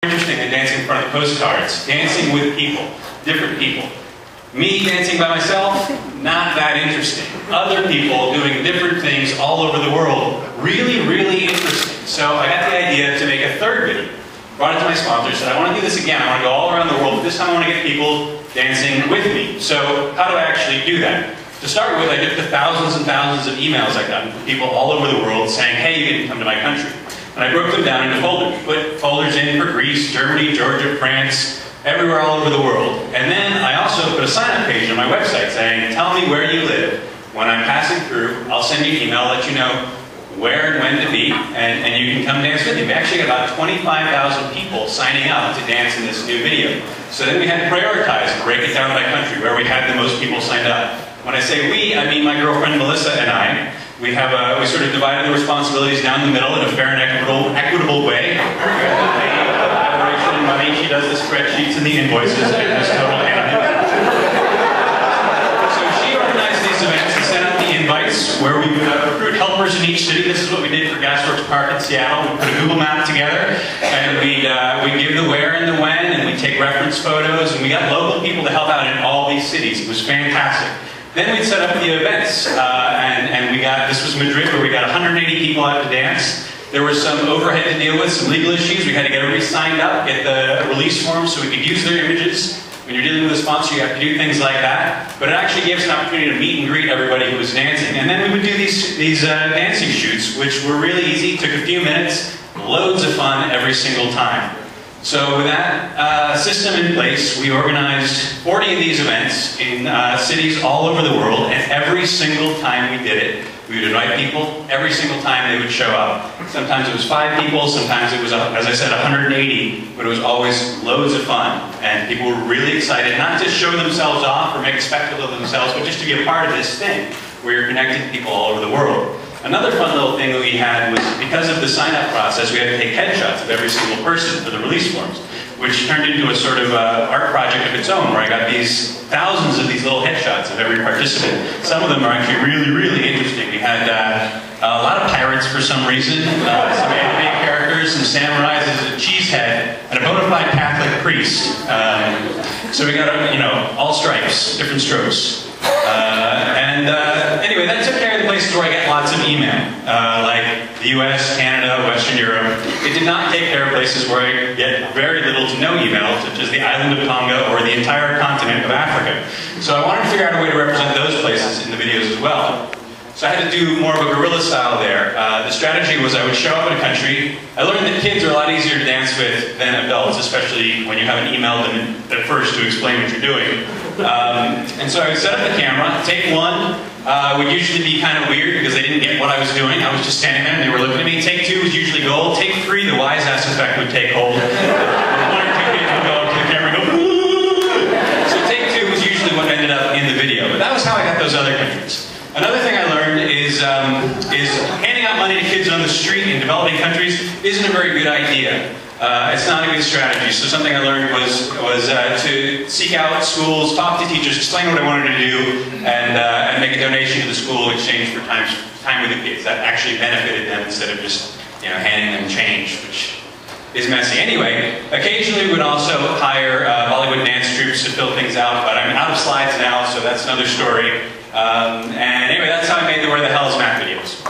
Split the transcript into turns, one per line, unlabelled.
interesting than dancing in front of the postcards. Dancing with people, different people. Me dancing by myself, not that interesting. Other people doing different things all over the world, really, really interesting. So I got the idea to make a third video. Brought it to my sponsor, said I want to do this again. I want to go all around the world, but this time I want to get people dancing with me. So how do I actually do that? To start with, I took the thousands and thousands of emails I got from people all over the world saying, hey, you can come to my country. And I broke them down into folders. Put folders in for Greece, Germany, Georgia, France, everywhere all over the world. And then I also put a sign-up page on my website saying, tell me where you live. When I'm passing through, I'll send you an email, let you know where and when to be, and you can come dance with me. We actually got about 25,000 people signing up to dance in this new video. So then we had to prioritize and break it down by country, where we had the most people signed up. When I say we, I mean my girlfriend Melissa and I. We sort of divided the responsibilities down the middle in a fair and equitable way. We have the lady of collaboration and money. She does the spreadsheets and the invoices, and this total animal. So she organized these events and sent out the invites where we would recruit helpers in each city. This is what we did for Gasworks Park in Seattle. We put a Google map together, and we'd give the where and the when, and we'd take reference photos, and we got local people to help out in all these cities. It was fantastic. Then we'd set up the events, and this was Madrid, where we got 180 people out to dance. There was some overhead to deal with, some legal issues. We had to get everybody signed up, get the release forms so we could use their images. When you're dealing with a sponsor, you have to do things like that. But it actually gave us an opportunity to meet and greet everybody who was dancing. And then we would do these dancing shoots, which were really easy, took a few minutes, loads of fun every single time. So with that system in place, we organized 40 of these events in cities all over the world, and every single time we did it, we would invite people. Every single time they would show up. Sometimes it was 5 people, sometimes it was, as I said, 180, but it was always loads of fun. And people were really excited, not to show themselves off or make a spectacle of themselves, but just to be a part of this thing, where you're connecting people all over the world. Another fun little thing that we had was, because of the sign-up process, we had to take headshots of every single person for the release forms, which turned into a sort of art project of its own, where I got these thousands of these little headshots of every participant. Some of them are actually really, really interesting. We had a lot of pirates for some reason, some anime characters, some samurais, a cheesehead, and a bona fide Catholic priest. So we got, all stripes, different strokes. Anyway, that took care of the places where I get lots of email, like the US, Canada, Western Europe. It did not take care of places where I get very little to no email, such as the island of Tonga or the entire continent of Africa. So I wanted to figure out a way to represent those places in the videos as well. So I had to do more of a guerrilla style there. The strategy was I would show up in a country. I learned that kids are a lot easier to dance with than adults, especially when you haven't emailed them at first to explain what you're doing. And so I would set up the camera. Take one would usually be kind of weird because they didn't get what I was doing. I was just standing there and they were looking at me. Take 2 was usually gold. Take 3, the wise ass effect would take hold. 1 or 2 kids would go up to the camera and go, woo! So take 2 was usually what ended up in the video. But that was how I got those other countries. Another thing I learned is handing out money to kids on the street in developing countries isn't a very good idea. It's not a good strategy. So something I learned was to seek out schools, talk to teachers, explain what I wanted to do, and make a donation to the school in exchange for time with the kids. That actually benefited them instead of just handing them change, which is messy. Anyway, occasionally we would also hire Bollywood dance troupes to fill things out, but I'm out of slides now, so that's another story. And anyway, that's how I made the Where the Hell is Matt videos.